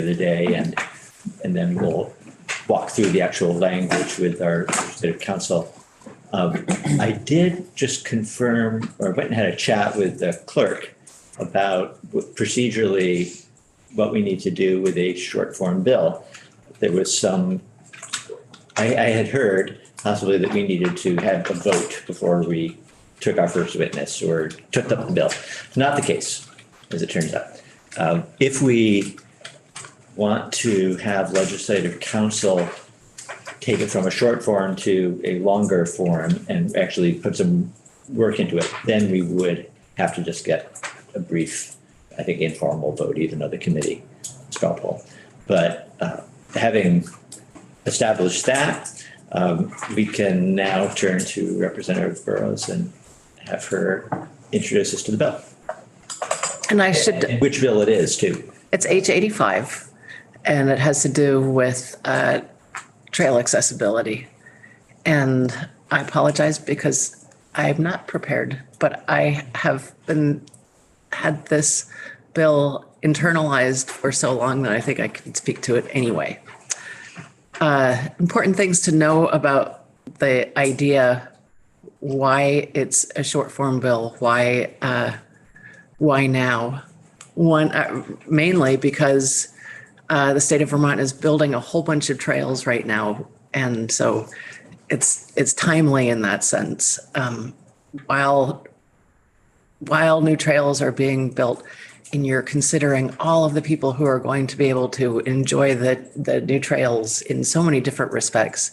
the day, and then we'll walk through the actual language with our legislative council. I did just confirm, or went and had a chat with the clerk about procedurally what we need to do with a short form bill. There was some, I had heard possibly that we needed to have a vote before we took our first witness or took up the bill. Not the case, as it turns out. If we want to have legislative council take it from a short form to a longer form and actually put some work into it, then we would have to just get a brief, I think, informal vote, even though the committee straw poll. But having established that, we can now turn to Representative Burrows and have her introduce us to the bill. And I should. Which bill it is, too. It's H85, and it has to do with trail accessibility. And I apologize because I'm not prepared, but I have had this bill internalized for so long that I think I can speak to it anyway. Important things to know about the idea, why it's a short form bill, why now? One, mainly because the state of Vermont is building a whole bunch of trails right now, and so it's timely in that sense. While new trails are being built, and you're considering all of the people who are going to be able to enjoy the new trails in so many different respects,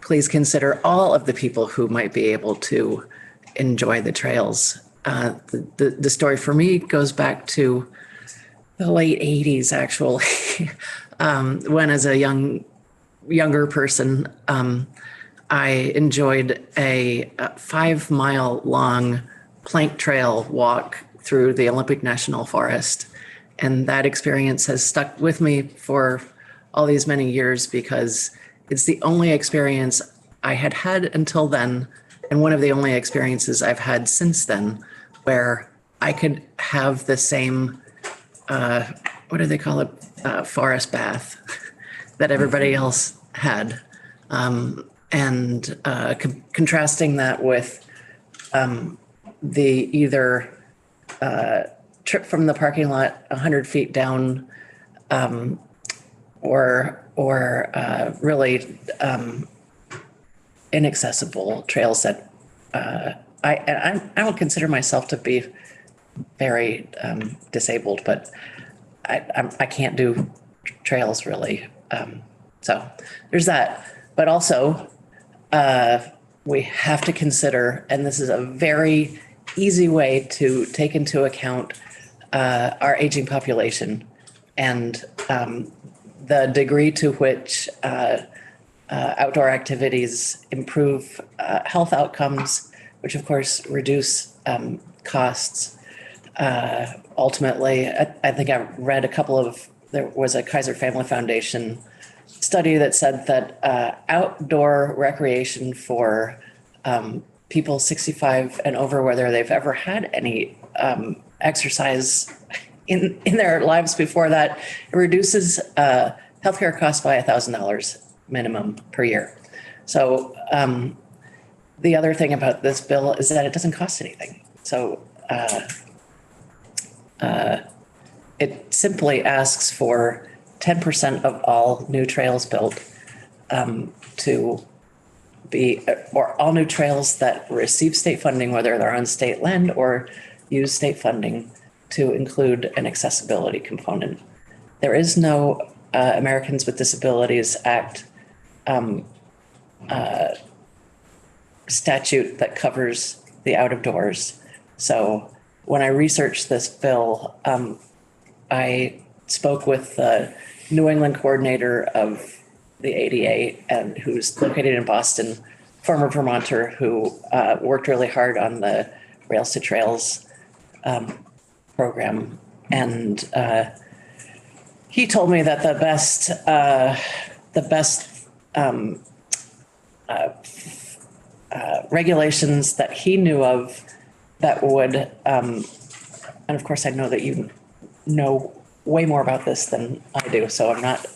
please consider all of the people who might be able to enjoy the trails. The story for me goes back to the late 80s, actually, when as a younger person, I enjoyed a 5-mile long plank trail walk through the Olympic National Forest. And that experience has stuck with me for all these many years because it's the only experience I had had until then, and one of the only experiences I've had since then, where I could have the same, what do they call it, forest bath that everybody else had. Contrasting that with the either trip from the parking lot 100 feet down or really inaccessible trails that I don't consider myself to be very disabled, but I can't do trails really. So there's that. But also we have to consider, and this is a very easy way to take into account our aging population and the degree to which outdoor activities improve health outcomes, which of course reduce costs. Ultimately, I think I read there was a Kaiser Family Foundation study that said that outdoor recreation for people 65 and over, whether they've ever had any exercise in their lives before that, it reduces healthcare costs by $1,000 minimum per year. So the other thing about this bill is that it doesn't cost anything. So it simply asks for 10% of all new trails built to be, or all new trails that receive state funding, whether they're on state land or use state funding, to include an accessibility component. There is no Americans with Disabilities Act statute that covers the out of doors. So when I researched this bill, I spoke with the New England coordinator of the ADA, and who's located in Boston, former Vermonter who worked really hard on the Rails to Trails program. And he told me that the best regulations that he knew of that would, and of course I know that you know way more about this than I do, so I'm not.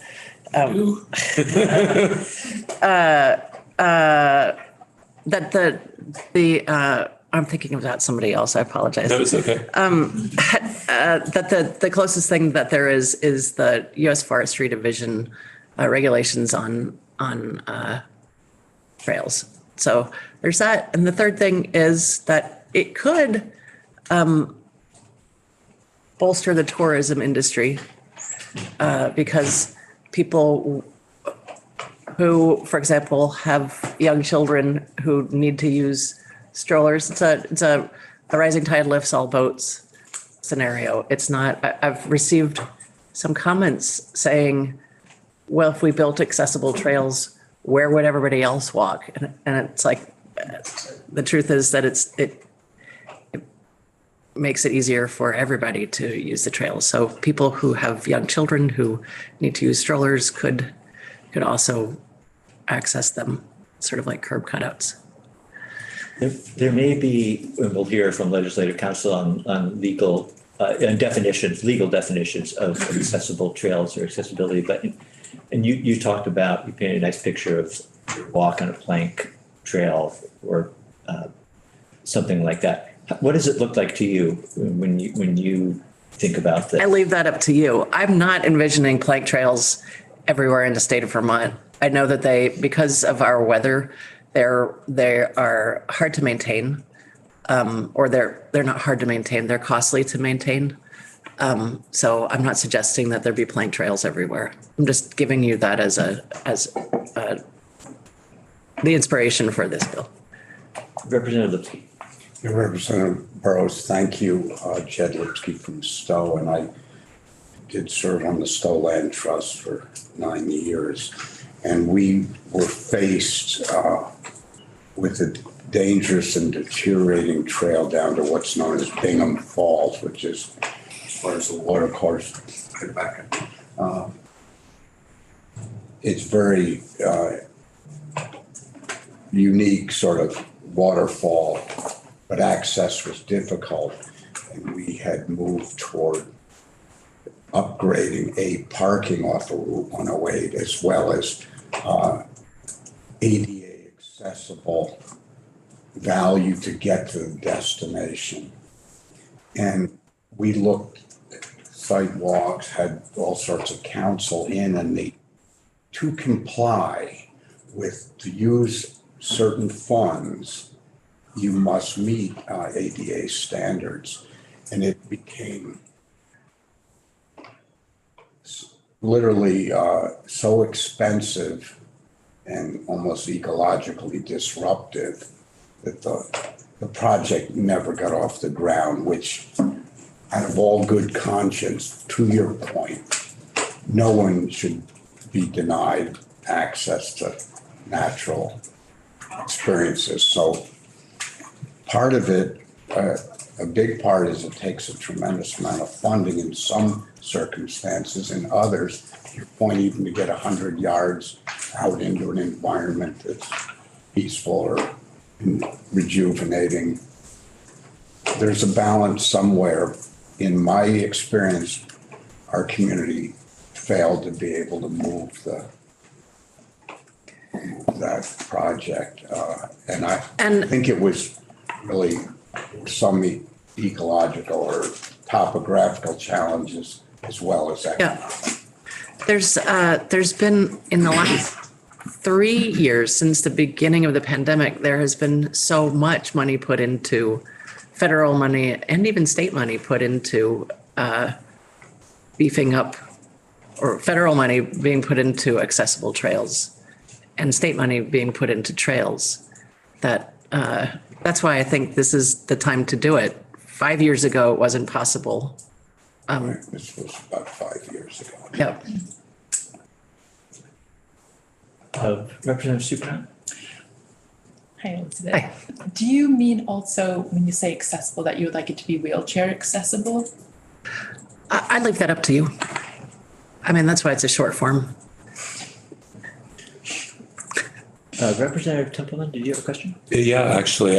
That I'm thinking about somebody else. I apologize. No, it's okay. That the closest thing that there is the U.S. Forestry Division regulations on trails. So there's that, and the third thing is that it could bolster the tourism industry because people who, for example, have young children who need to use strollers. It's a rising tide lifts all boats scenario. It's not. I've received some comments saying, well, if we built accessible trails, where would everybody else walk? And it's like, the truth is that it makes it easier for everybody to use the trails. So people who have young children who need to use strollers could also access them, sort of like curb cutouts. There may be, and we'll hear from Legislative Council on legal legal definitions of accessible trails or accessibility. But you talked about, you painted a nice picture of walk on a plank trail or something like that. What does it look like to you when you think about this? I leave that up to you. I'm not envisioning plank trails everywhere in the state of Vermont. I know that because of our weather, they are hard to maintain, or they're not hard to maintain. They're costly to maintain. So I'm not suggesting that there be plank trails everywhere. I'm just giving you that as the inspiration for this bill. Representative Lipsky. Representative Burrows, thank you. Jed Lipsky from Stowe, and I did serve on the Stowe Land Trust for 9 years. And we were faced with a dangerous and deteriorating trail down to what's known as Bingham Falls, which is, as far as the water course, it's very unique sort of waterfall, but access was difficult. And we had moved toward upgrading a parking off of Route 108 as well as ADA accessible value to get to the destination. And we looked at sidewalks, had all sorts of counsel in, and to comply with, to use certain funds, you must meet ADA standards. And it became literally so expensive and almost ecologically disruptive that the project never got off the ground, which out of all good conscience, to your point, no one should be denied access to natural experiences. So part of it, a big part is it takes a tremendous amount of funding in some circumstances. In others, your point, even to get 100 yards out into an environment that's peaceful or rejuvenating, there's a balance somewhere. In my experience, our community failed to be able to move that project. And I think it was really some ecological or topographical challenges as well as economic. Yeah. There's been, in the last 3 years since the beginning of the pandemic, there has been so much money put into federal money and even state money put into beefing up, or federal money being put into accessible trails and state money being put into trails, that that's why I think this is the time to do it. 5 years ago, it wasn't possible. Right. This was about 5 years ago. Yep. Representative Supranant. Hi, Elizabeth. Hi. Do you mean also when you say accessible that you would like it to be wheelchair accessible? I'd leave that up to you. I mean, that's why it's a short form. Representative Templeman, did you have a question? Yeah, actually,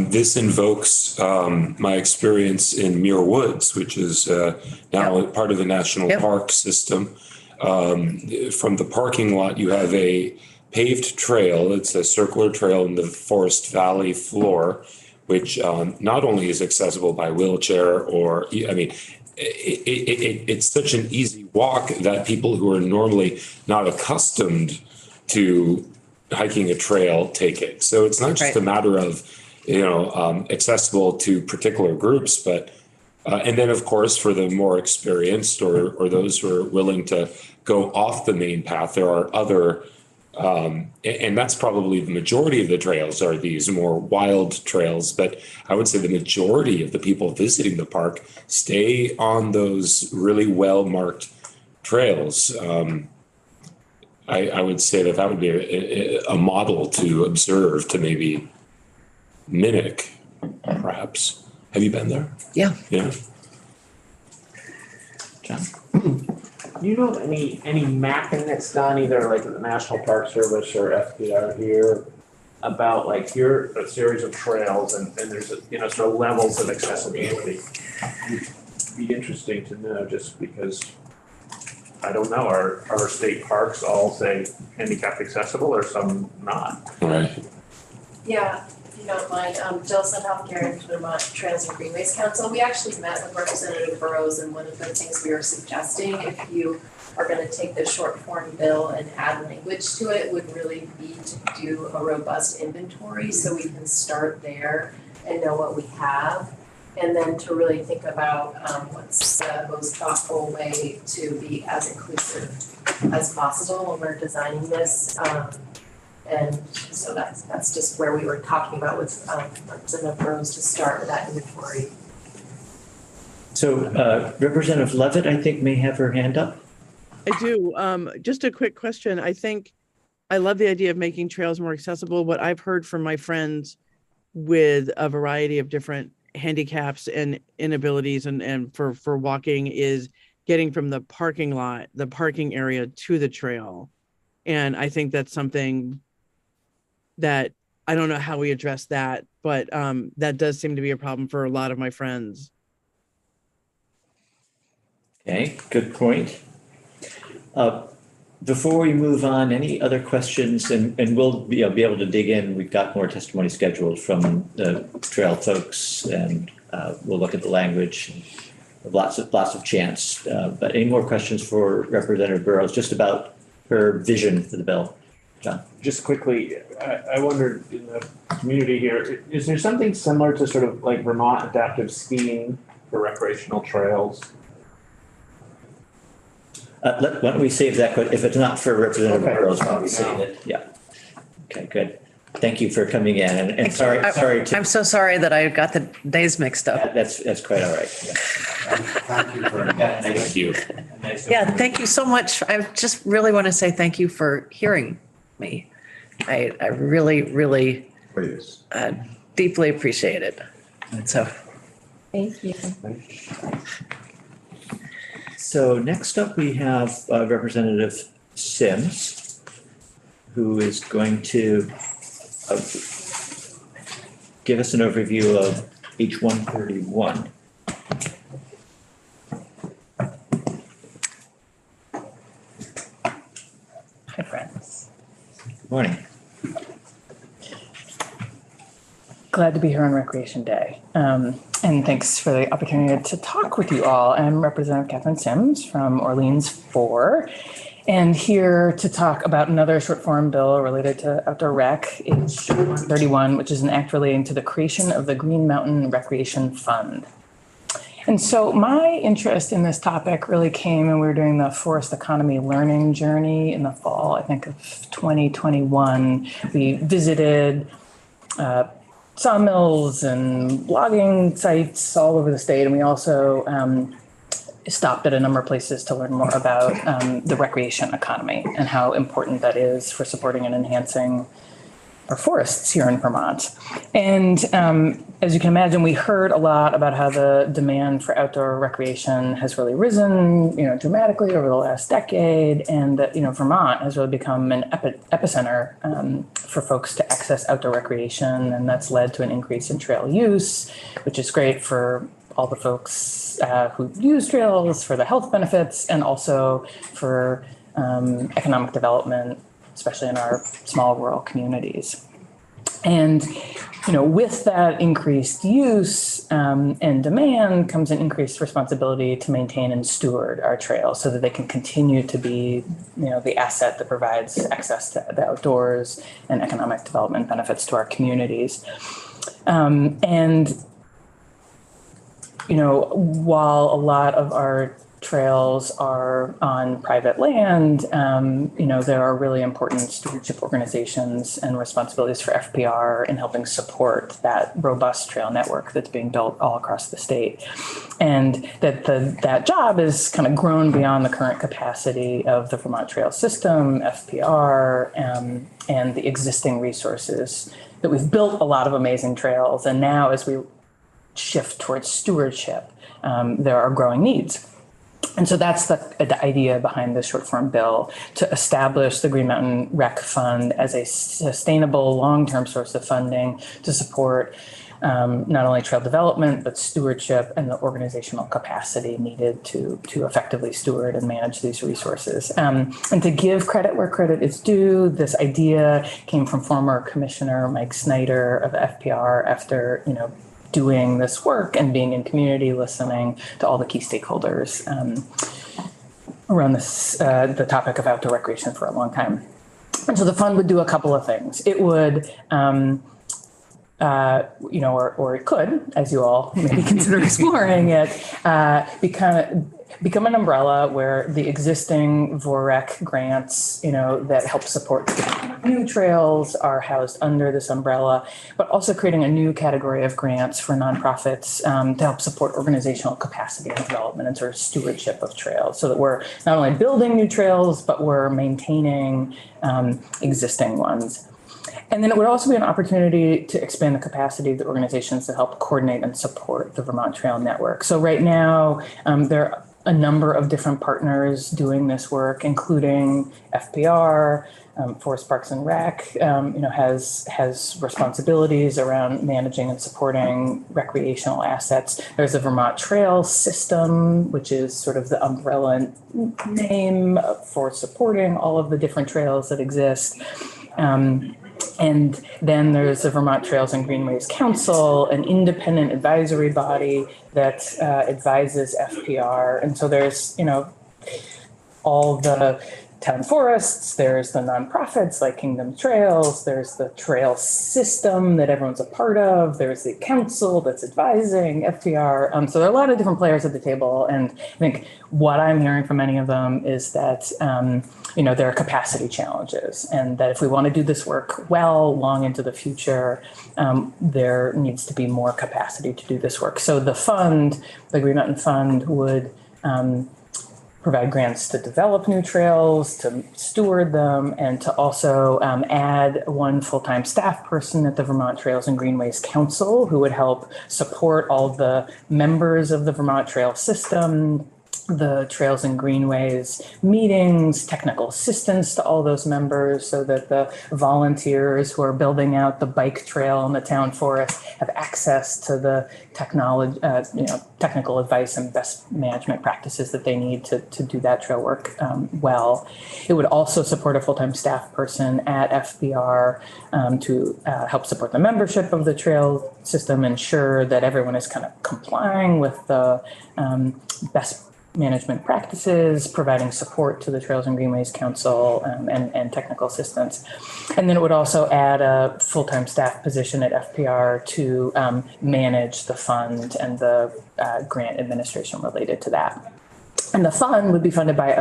this invokes my experience in Muir Woods, which is now Yep. part of the national Yep. park system. From the parking lot, you have a paved trail. It's a circular trail in the Forest Valley floor, which not only is accessible by wheelchair or, I mean, it's such an easy walk that people who are normally not accustomed to hiking a trail take it. So it's not just Right. a matter of, accessible to particular groups, but and then, of course, for the more experienced or those who are willing to go off the main path, there are other, and that's probably the majority of the trails are these more wild trails. But I would say the majority of the people visiting the park stay on those really well-marked trails. I would say that would be a model to observe, to maybe mimic, perhaps. Have you been there? Yeah. Yeah. John? You know of any mapping that's done either like the National Park Service or FPR here about like here a series of trails and there's so levels of accessibility? It'd be interesting to know just because I don't know, are our state parks all say handicap accessible or some not? Right. Yeah, if you don't mind, Jill Healthcare and Vermont Trails and Greenways Council, we actually met with Representative Burrows, and one of the things we were suggesting, if you are gonna take the short form bill and add language to it, would really be to do a robust inventory, so we can start there and know what we have. And then to really think about what's the most thoughtful way to be as inclusive as possible when we're designing this. And so that's just where we were talking about with Representative Burrows to start with that inventory. So Representative Levitt, I think, may have her hand up. I do. Just a quick question. I think I love the idea of making trails more accessible. What I've heard from my friends with a variety of different handicaps and inabilities and for walking is getting from the parking lot, the parking area to the trail. And I think that's something that I don't know how we address that, but that does seem to be a problem for a lot of my friends. Okay, good point. Before we move on, any other questions? And we'll be able to dig in. We've got more testimony scheduled from the trail folks, and we'll look at the language. Lots of chance. But any more questions for Representative Burrows just about her vision for the bill? John? Just quickly, I wondered in the community here, is there something similar to sort of like Vermont adaptive skiing for recreational trails? Why don't we save that question? If it's not for Representative Okay. Burrows, why don't we save it? Yeah. Okay, good. Thank you for coming in, and sorry to. I'm so sorry that I got the days mixed up. That's quite all right. Yeah. Thank you very much. Thank you. Yeah, thank you so much. I just really want to say thank you for hearing me. I really, really Please. deeply appreciate it. And so, Thank you. So next up, we have Representative Sims, who is going to give us an overview of H-131. Hi, friends. Good morning. Glad to be here on Recreation Day. And thanks for the opportunity to talk with you all. I'm Representative Catherine Sims from Orleans 4, and here to talk about another short form bill related to outdoor rec, H-131, which is an act relating to the creation of the Green Mountain Recreation Fund. And so my interest in this topic really came when we were doing the forest economy learning journey in the fall, I think, of 2021. We visited sawmills and logging sites all over the state. And we also stopped at a number of places to learn more about the recreation economy and how important that is for supporting and enhancing forests here in Vermont. And as you can imagine, we heard a lot about how the demand for outdoor recreation has really risen, dramatically over the last decade, and that, Vermont has really become an epicenter for folks to access outdoor recreation, and that's led to an increase in trail use, which is great for all the folks who use trails, for the health benefits, and also for economic development, especially in our small rural communities. And, with that increased use and demand comes an increased responsibility to maintain and steward our trails so that they can continue to be, the asset that provides access to the outdoors and economic development benefits to our communities. While a lot of our trails are on private land, there are really important stewardship organizations and responsibilities for FPR in helping support that robust trail network that's being built all across the state. And that job is kind of grown beyond the current capacity of the Vermont Trail System, FPR, and the existing resources that we've built a lot of amazing trails. And now as we shift towards stewardship, there are growing needs. And so that's the idea behind this short form bill, to establish the Green Mountain Rec Fund as a sustainable long-term source of funding to support not only trail development, but stewardship and the organizational capacity needed to effectively steward and manage these resources. And to give credit where credit is due, this idea came from former Commissioner Mike Snyder of FPR after, doing this work and being in community, listening to all the key stakeholders around this, the topic of outdoor recreation for a long time. And so the fund would do a couple of things. It would, or it could, as you all maybe consider exploring it, become an umbrella where the existing VOREC grants, that help support new trails are housed under this umbrella, but also creating a new category of grants for nonprofits to help support organizational capacity and development and sort of stewardship of trails, so that we're not only building new trails, but we're maintaining existing ones. And then it would also be an opportunity to expand the capacity of the organizations to help coordinate and support the Vermont Trail Network. So right now, there are a number of different partners doing this work, including FPR, Forest Parks and Rec, has responsibilities around managing and supporting recreational assets. There's a Vermont Trail System, which is sort of the umbrella name for supporting all of the different trails that exist. And then there's the Vermont Trails and Greenways Council, an independent advisory body that advises FPR. And so there's, all the town forests, there's the nonprofits like Kingdom Trails, there's the trail system that everyone's a part of, there's the council that's advising FPR. So there are a lot of different players at the table. And I think what I'm hearing from many of them is that, there are capacity challenges, and that if we want to do this work well, long into the future, there needs to be more capacity to do this work. So the fund, the Green Mountain Fund, would provide grants to develop new trails, to steward them, and to also add one full-time staff person at the Vermont Trails and Greenways Council who would help support all the members of the Vermont Trail System, the Trails and Greenways meetings, technical assistance to all those members, so that the volunteers who are building out the bike trail in the town forest have access to the technology, technical advice and best management practices that they need to do that trail work well. It would also support a full-time staff person at FBR to help support the membership of the trail system, ensure that everyone is kind of complying with the best management practices, providing support to the Trails and Greenways Council and technical assistance. And then it would also add a full-time staff position at FPR to manage the fund and the grant administration related to that. And the fund would be funded by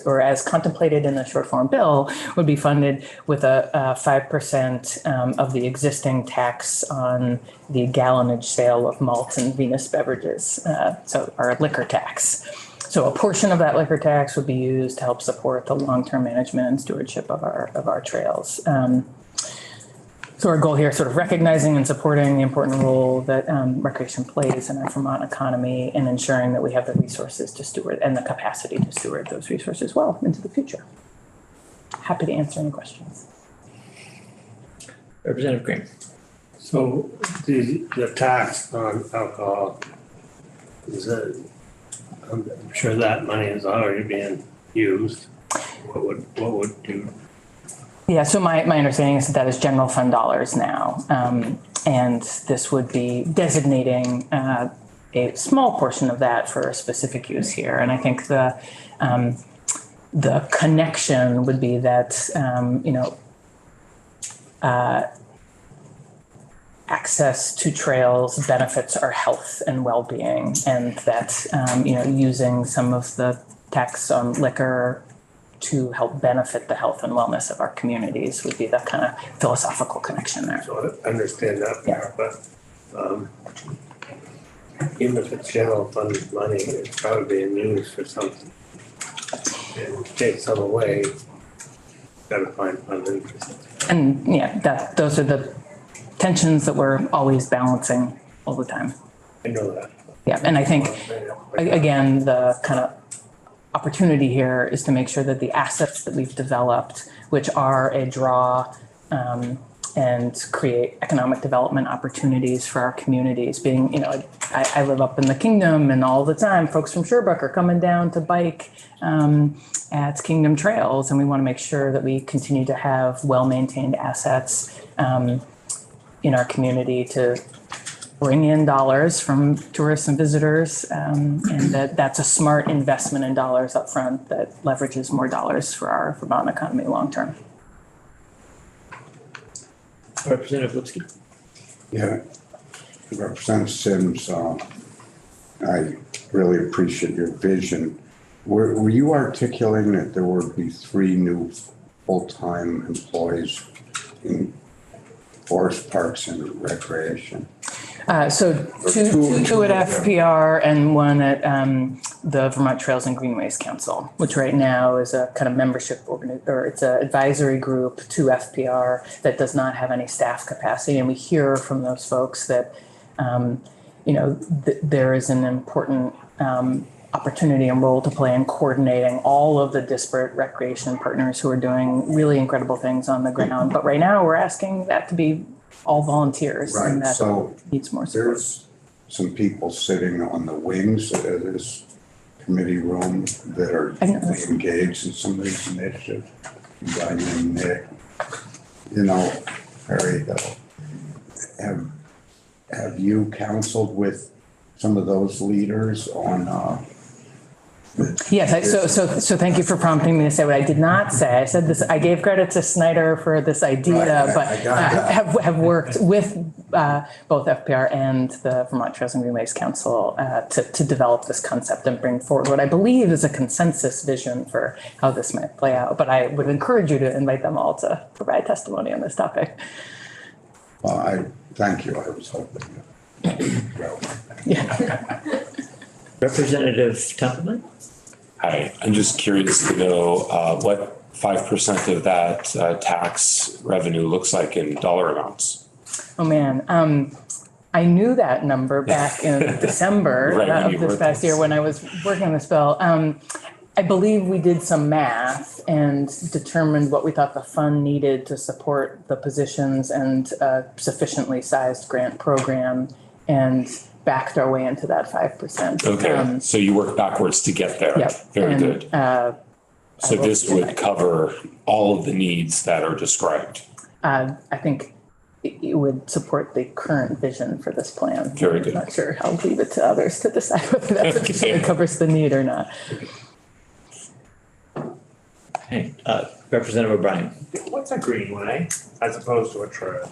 or as contemplated in the short form bill, would be funded with a 5% of the existing tax on the gallonage sale of malt and Venus beverages, so our liquor tax. So a portion of that liquor tax would be used to help support the long-term management and stewardship of our trails. So our goal here, sort of recognizing and supporting the important role that recreation plays in our Vermont economy and ensuring that we have the resources to steward and the capacity to steward those resources well into the future. Happy to answer any questions. Representative Green. So the tax on alcohol, is that, I'm sure that money is already being used. What would you? Yeah, so my understanding is that is general fund dollars now. And this would be designating a small portion of that for a specific use here. And I think the connection would be that, access to trails benefits our health and well-being, and that, using some of the tax on liquor to help benefit the health and wellness of our communities would be the kind of philosophical connection there. So I understand that part, but even if it's general fund money, it's probably being used for something. And take some away, gotta find funding for something. And yeah, those are the tensions that we're always balancing all the time. I know that. Yeah, and I think, again, the kind of opportunity here is to make sure that the assets that we've developed, which are a draw and create economic development opportunities for our communities, being, I live up in the Kingdom, and all the time folks from Sherbrooke are coming down to bike at Kingdom Trails, and we want to make sure that we continue to have well-maintained assets in our community to bring in dollars from tourists and visitors, and that's a smart investment in dollars up front that leverages more dollars for our Vermont economy long-term. Representative Lipsky. Yeah, Representative Sims, I really appreciate your vision. Were you articulating that there would be 3 new full-time employees in forest parks and recreation? So two at FPR and one at the Vermont Trails and Greenways Council, which right now is a kind of membership or it's an advisory group to FPR that does not have any staff capacity. And we hear from those folks that, there is an important opportunity and role to play in coordinating all of the disparate recreation partners who are doing really incredible things on the ground. But right now we're asking that to be all volunteers, right. And that so needs more support. There's some people sitting on the wings of this committee room that are deeply engaged in some of these initiatives. A guy named Nick, Harry Hill. Have you counseled with some of those leaders on Yes, so thank you for prompting me to say what I did not say. I said this, I gave credit to Snyder for this idea, right, but have worked with both FPR and the Vermont Trails and Greenways Council to develop this concept and bring forward what I believe is a consensus vision for how this might play out. But I would encourage you to invite them all to provide testimony on this topic. Well, I thank you. I was hoping. Yeah. Representative Templeman. Hi, I'm just curious to know what 5% of that tax revenue looks like in dollar amounts. Oh, man. I knew that number back in December of this past year when I was working on this bill. I believe we did some math and determined what we thought the fund needed to support the positions and a sufficiently sized grant program, and backed our way into that 5%. Okay, so you work backwards to get there. Yep. Very and, good. So this would cover all of the needs that are described. I think it would support the current vision for this plan. Very good. I'm not sure. I'll leave it to others to decide whether that sufficiently covers the need or not. Hey, Representative O'Brien. What's a greenway as opposed to a trail?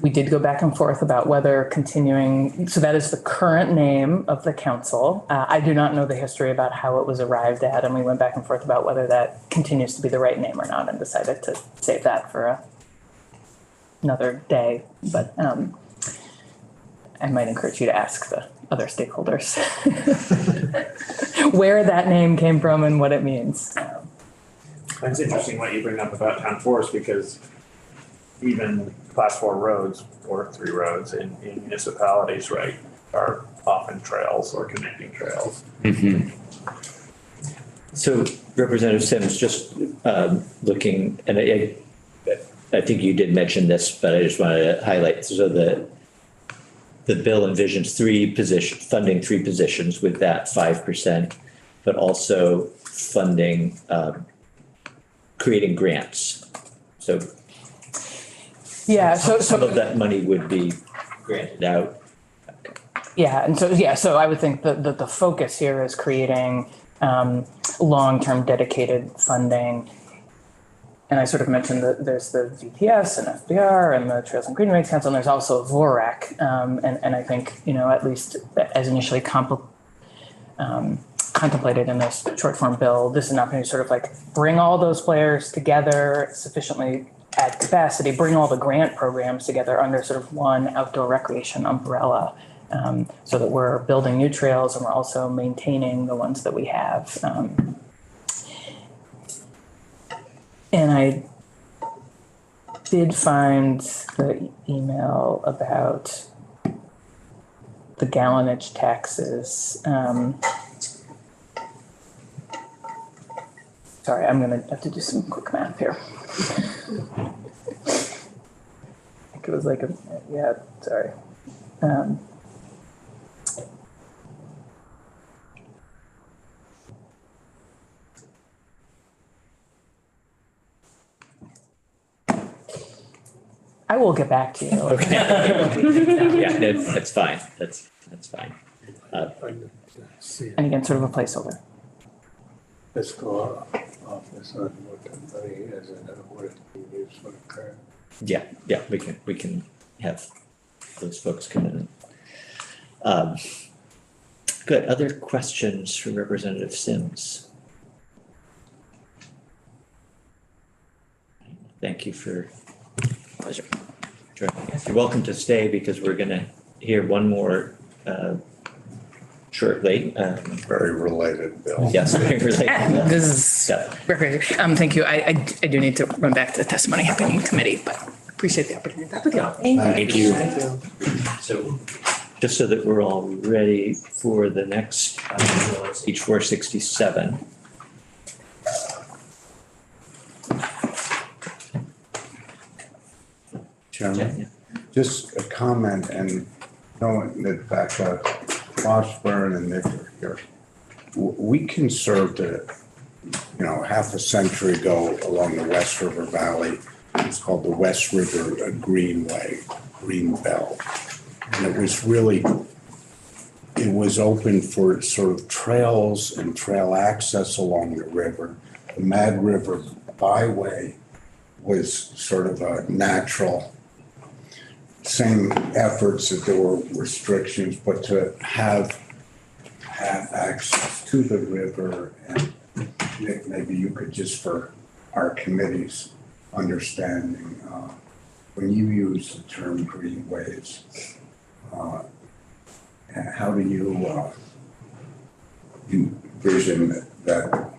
We did go back and forth about whether continuing, so that is the current name of the council. I do not know the history about how it was arrived at, and we went back and forth about whether that continues to be the right name or not, and decided to save that for another day. But I might encourage you to ask the other stakeholders where that name came from and what it means. That's interesting what you bring up about town forest, because even class 4 roads or 3 roads in municipalities, right, are often trails or connecting trails. So Representative Sims, just looking, and I think you did mention this, but I just wanted to highlight, so the bill envisions funding 3 positions with that 5%, but also funding, creating grants. So Yeah, so some of that money would be granted out. yeah, and so I would think that the focus here is creating long-term dedicated funding. And I sort of mentioned that there's the VPS and FBR and the Trails and Greenways Council, and there's also VORAC. And I think, at least as initially contemplated in this short form bill, this is an opportunity to sort of like bring all those players together, sufficiently add capacity, bring all the grant programs together under sort of one outdoor recreation umbrella, so that we're building new trails and we're also maintaining the ones that we have. And I did find the email about the gallonage taxes. Sorry, I'm gonna have to do some quick math here. I think it was like sorry. I will get back to you. Okay. Yeah, that's fine. That's fine. And again, sort of a placeholder. Fiscal office on what the money is and what it's being used for the current. Yeah, we can have those folks come in. Good. Other questions for Representative Sims? Thank you for Pleasure. joining us. You're welcome to stay because we're going to hear one more shortly. Very related bill. Yes, very related. This is Yeah. thank you. I do need to run back to the testimony happening committee, but appreciate the opportunity to talk with you all. Thank you. So just so that we're all ready for the next, H 467. Chairman, just a comment, and knowing that Becca Washburn and Nick are here, we conserved it, half a century ago along the West River Valley. It's called the West River Greenway, Greenbelt. And it was open for sort of trails and trail access along the river. The Mad River Byway was sort of a natural, same efforts that there were restrictions, but to have access to the river. And Nick, maybe you could, just for our committee's understanding, when you use the term greenways, how do you envision that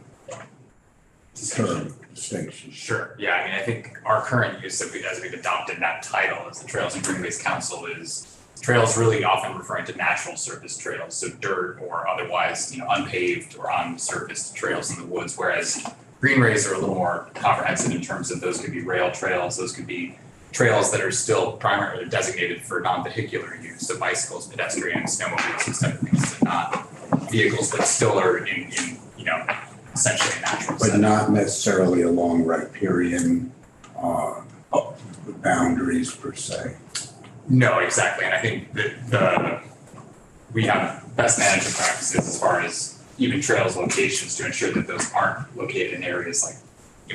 term distinction? Sure. Yeah. I mean, I think our current use as we've adopted that title as the Trails and Greenways Council is trails really often referring to natural surface trails, so dirt or otherwise, unpaved or unsurfaced trails in the woods, whereas greenways are a little more comprehensive in terms of those could be rail trails, those could be trails that are still primarily designated for non-vehicular use, so bicycles, pedestrians, snowmobiles, these type of things, and not vehicles that still are in essentially a natural But setting. not necessarily along riparian boundaries per se. No, exactly, and I think that we have best management practices as far as even trails locations to ensure that those aren't located in areas like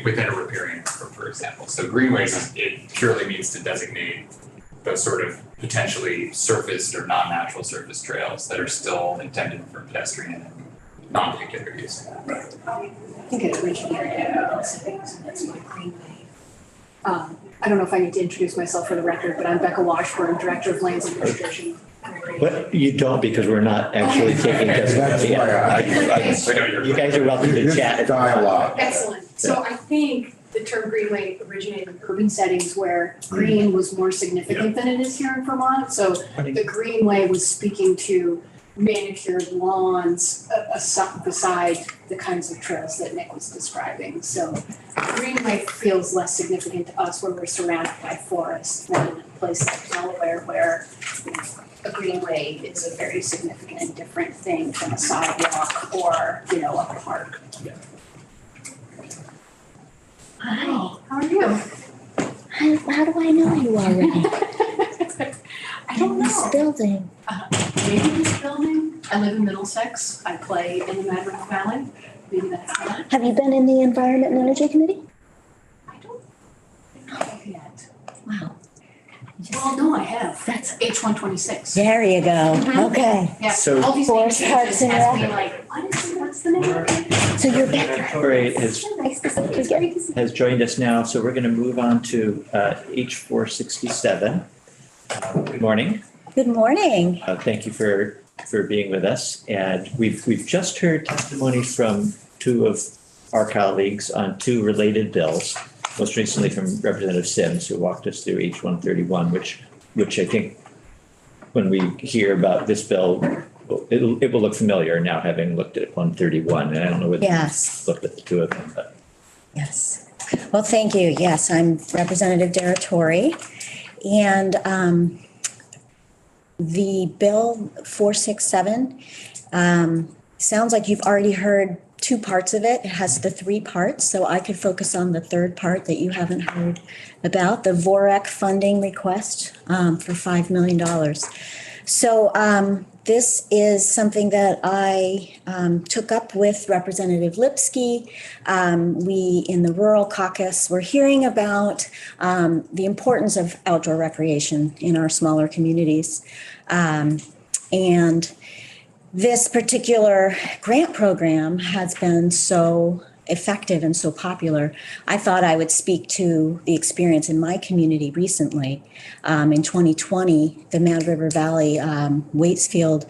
within a riparian buffer, for example. So greenways, it purely means to designate those sort of potentially surfaced or non-natural surface trails that are still intended for pedestrian and non-vehicular use. Right. I think it originated in cities, and that's my greenway. I don't know if I need to introduce myself for the record, but I'm Becca Washburn, Director of Lands Administration. But you don't, because we're not actually taking testimony. That's why You guys are welcome to chat. Dialogue. Excellent. So I think the term greenway originated in urban settings where green was more significant than it is here in Vermont. So the greenway was speaking to manicured lawns beside the kinds of trails that Nick was describing. So greenway feels less significant to us where we're surrounded by forest than a place like Delaware where, you know, a greenway is a very significant and different thing from a sidewalk or, you know, a park. Hi, How are you? how do I know you already? I don't In this know. building. Maybe this building. I live in Middlesex. I play in the Mad River Valley. Maybe that's that. Have you been in the Environment and Energy Committee? I don't think I have yet. Wow. Well, no, I have. That's, H126. there you go. Mhm. Okay. Yeah, So- all these Forest names Parks just and ask me Rec. like, what's the name of it? So you're back. Tori has, Nice to see you again. has joined us now, so we're going to move on to H467. Good morning. Good morning. Thank you for being with us. And we've just heard testimony from two of our colleagues on two related bills, most recently from Representative Sims, who walked us through H131, which I think when we hear about this bill, it will look familiar now, having looked at 131. And I don't know whether Yes. you looked at the two of them, but. Yes. Well, thank you. Yes, I'm Representative Deratori. And the Bill 467 sounds like you've already heard two parts of it. It has the three parts, so I could focus on the third part that you haven't heard about, the VOREC funding request for $5 million. So this is something that I took up with Representative Lipsky. We, in the Rural Caucus, were hearing about the importance of outdoor recreation in our smaller communities. And this particular grant program has been so effective and so popular. I thought I would speak to the experience in my community recently. In 2020, the Mad River Valley Waitsfield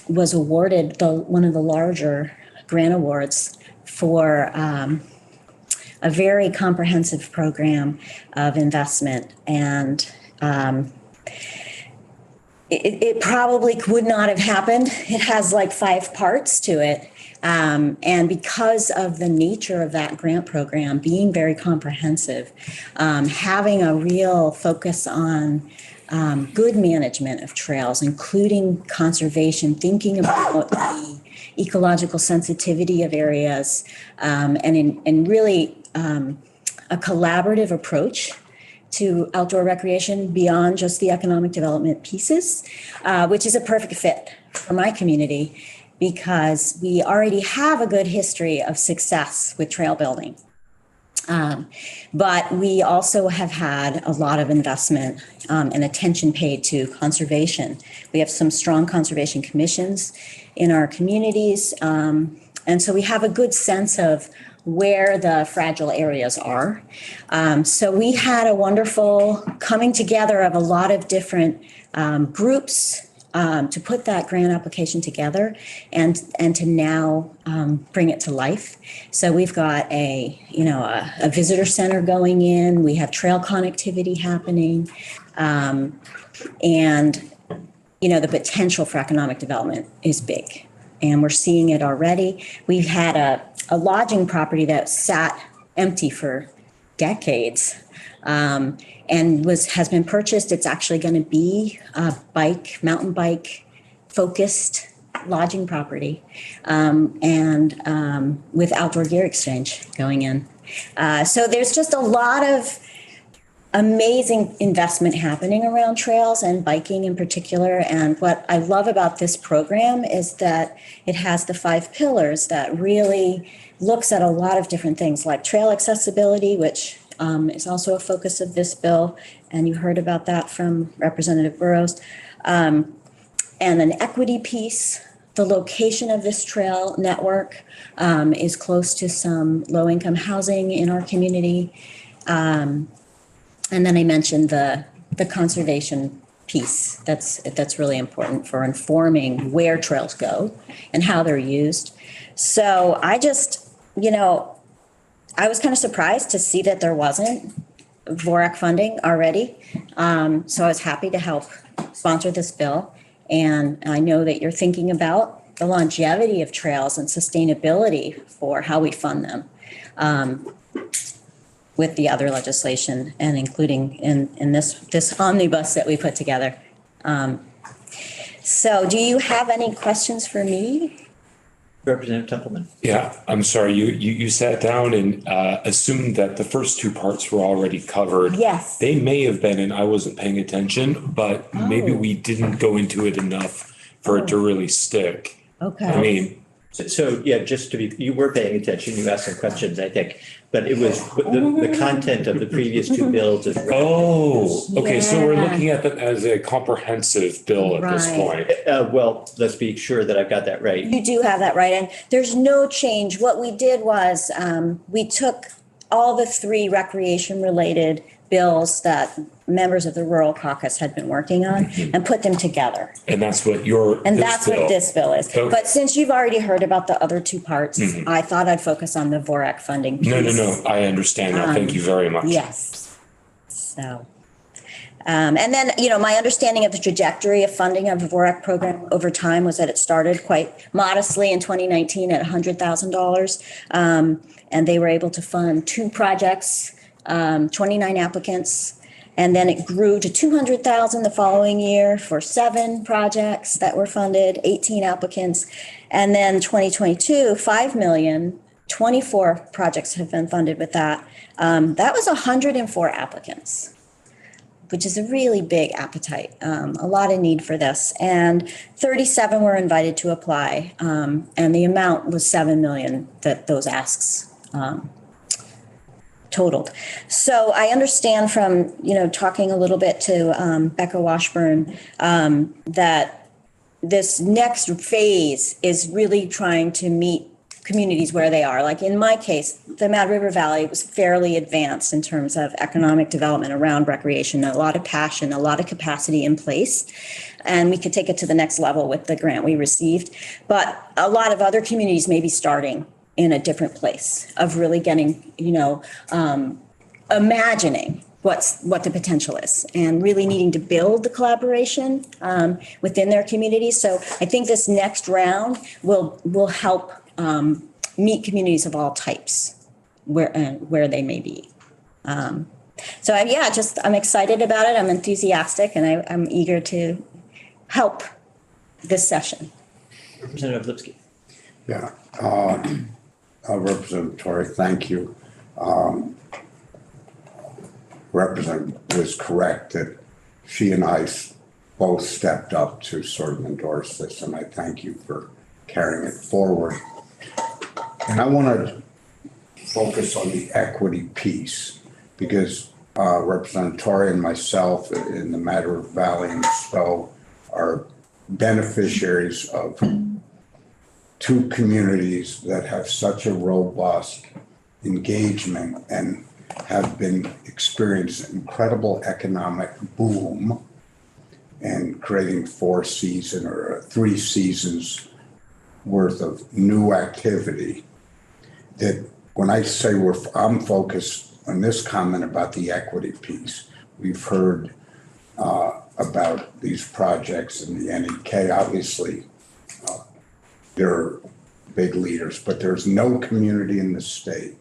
was awarded one of the larger grant awards for a very comprehensive program of investment. And it probably would not have happened. It has like 5 parts to it. And because of the nature of that grant program being very comprehensive, having a real focus on good management of trails, including conservation, thinking about the ecological sensitivity of areas, and really a collaborative approach to outdoor recreation beyond just the economic development pieces, which is a perfect fit for my community because we already have a good history of success with trail building. But we also have had a lot of investment and attention paid to conservation. We have some strong conservation commissions in our communities. And so we have a good sense of where the fragile areas are. So we had a wonderful coming together of a lot of different groups to put that grant application together and to now bring it to life. So we've got a visitor center going in, we have trail connectivity happening, and the potential for economic development is big. And we're seeing it already. We've had a lodging property that sat empty for decades and has been purchased. It's actually going to be a mountain bike focused lodging property and with outdoor gear exchange going in. So there's just a lot of amazing investment happening around trails and biking in particular. And what I love about this program is that it has the 5 pillars that really looks at a lot of different things like trail accessibility, which is also a focus of this bill. And you heard about that from Representative Burrows. And an equity piece. The location of this trail network is close to some low-income housing in our community. And then I mentioned the conservation piece. That's really important for informing where trails go and how they're used. So I just, I was kind of surprised to see that there wasn't VORAC funding already. So I was happy to help sponsor this bill. And I know that you're thinking about the longevity of trails and sustainability for how we fund them with the other legislation and including in this omnibus that we put together. So do you have any questions for me? Representative Templeman. Yeah, I'm sorry, you sat down and assumed that the first two parts were already covered. Yes. They may have been, and I wasn't paying attention, but maybe we didn't go into it enough for it to really stick. Okay. I mean, So, yeah, just to be, you were paying attention, you asked some questions, I think, but it was the content of the previous two bills. Is okay, so we're Yeah. looking at them as a comprehensive bill at this Right. point. Well, let's be sure that I've got that right. You do have that right. And there's no change. What we did was we took all the three recreation related bills that members of the Rural Caucus had been working on and put them together. And that's what What this bill is. Okay. But since you've already heard about the other two parts, I thought I'd focus on the VORAC funding piece. No, I understand now. Thank you very much. Yes. So, and then, my understanding of the trajectory of funding of the VORAC program over time was that it started quite modestly in 2019 at $100,000. And they were able to fund two projects, 29 applicants. And then it grew to 200,000 the following year for 7 projects that were funded, 18 applicants. And then 2022, 5 million, 24 projects have been funded with that. That was 104 applicants, which is a really big appetite, a lot of need for this. And 37 were invited to apply. And the amount was 7 million that those asks totaled. So I understand from, talking a little bit to Becca Washburn, that this next phase is really trying to meet communities where they are. Like in my case, the Mad River Valley was fairly advanced in terms of economic development around recreation, a lot of passion, a lot of capacity in place. And we could take it to the next level with the grant we received. But a lot of other communities may be starting in a different place of really getting, imagining what the potential is and really needing to build the collaboration within their communities. So I think this next round will help meet communities of all types where they may be. I'm excited about it. I'm enthusiastic and I'm eager to help this session. Representative Lipsky. Yeah. Representative Torrey, thank you. Representative was correct that she and I both stepped up to sort of endorse this, and I thank you for carrying it forward. And I want to focus on the equity piece because Representative Torrey and myself in the Mad River Valley and Stowe are beneficiaries of two communities that have such a robust engagement and have been experiencing incredible economic boom and creating 3 seasons worth of new activity. That when I say I'm focused on this comment about the equity piece, we've heard about these projects in the NEK, obviously. They're big leaders, but there's no community in the state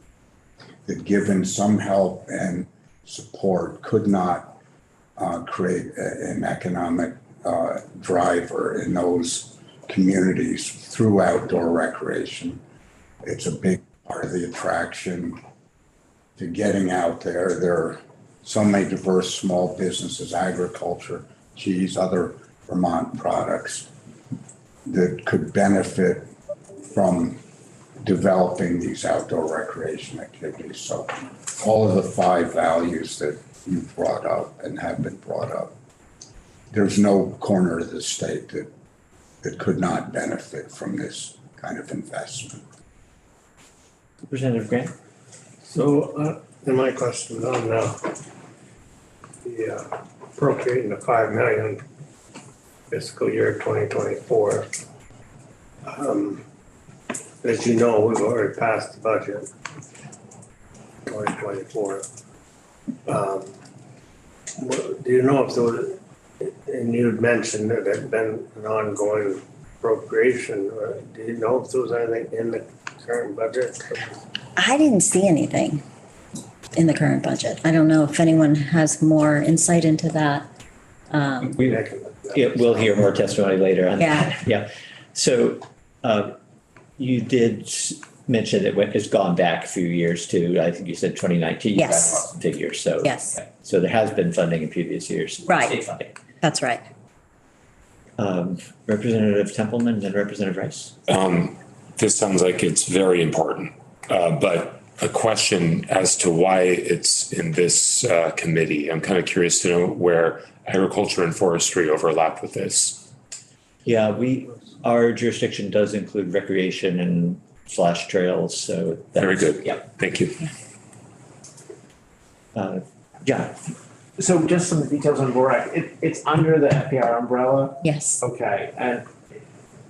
that, given some help and support, could not create an economic driver in those communities through outdoor recreation. It's a big part of the attraction to getting out there. There are so many diverse small businesses, agriculture, cheese, other Vermont products that could benefit from developing these outdoor recreation activities. So all of the 5 values that you've brought up and have been brought up, there's no corner of the state that could not benefit from this kind of investment. Representative Grant. So, and my question on the appropriating the 5 million fiscal year 2024. As you know, we've already passed the budget. 2024. Do you know if there was, and you'd mentioned that there'd been an ongoing appropriation, do you know if there was anything in the current budget? I didn't see anything in the current budget. I don't know if anyone has more insight into that. We'll hear more testimony later on. Yeah. Yeah. So you did mention that it's gone back a few years to, I think you said 2019. You Yes. ran some figures. So Yes. So there has been funding in previous years. Right. State funding. That's right. Representative Templeman and Representative Rice. This sounds like it's very important, but a question as to why it's in this committee. I'm kind of curious to know where agriculture and forestry overlap with this. Yeah, our jurisdiction does include recreation and / trails, so. Very good. Yeah. Thank you. Yeah, So just some details on VORAC. It's under the FPR umbrella. Yes. Okay, and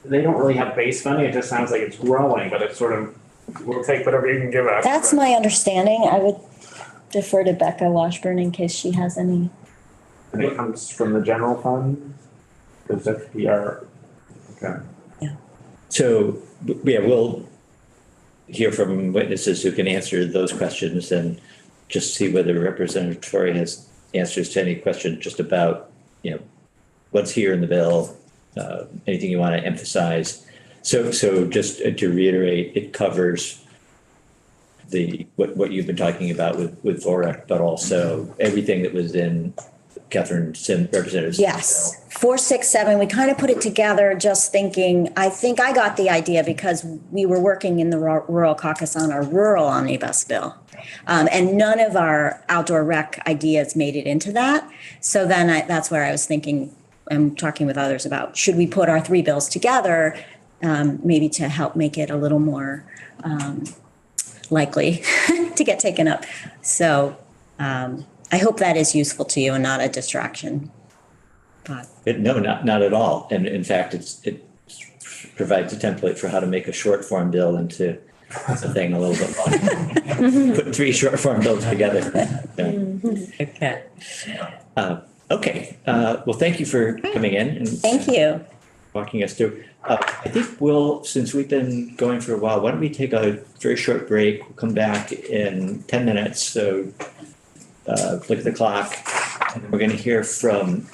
they don't really have base funding. It just sounds like it's growing, but it's sort of, we'll take whatever you can give us. That's my understanding. I would defer to Becca Washburn in case she has any. And it comes from the general fund? Because FPR, okay. so, yeah, we'll hear from witnesses who can answer those questions and just see whether Representative Tory has answers to any question just about, what's here in the bill, anything you want to emphasize. So just to reiterate, it covers what you've been talking about with VORAC, but also everything that was in Catherine Sims, Representative Sims' Yes, 467, we kind of put it together just thinking, I think I got the idea because we were working in the Rural Caucus on our rural omnibus bill. And none of our outdoor rec ideas made it into that. So then that's where I was thinking, I'm talking with others about, should we put our 3 bills together, maybe to help make it a little more likely to get taken up. So I hope that is useful to you and not a distraction. No, not at all. And in fact, it provides a template for how to make a short form bill into something a little bit longer. Put 3 short form bills together. Okay. Okay. Well, thank you for coming in and Thank you. walking us through. I think since we've been going for a while, why don't we take a very short break? We'll come back in 10 minutes. So look at the clock. And we're going to hear from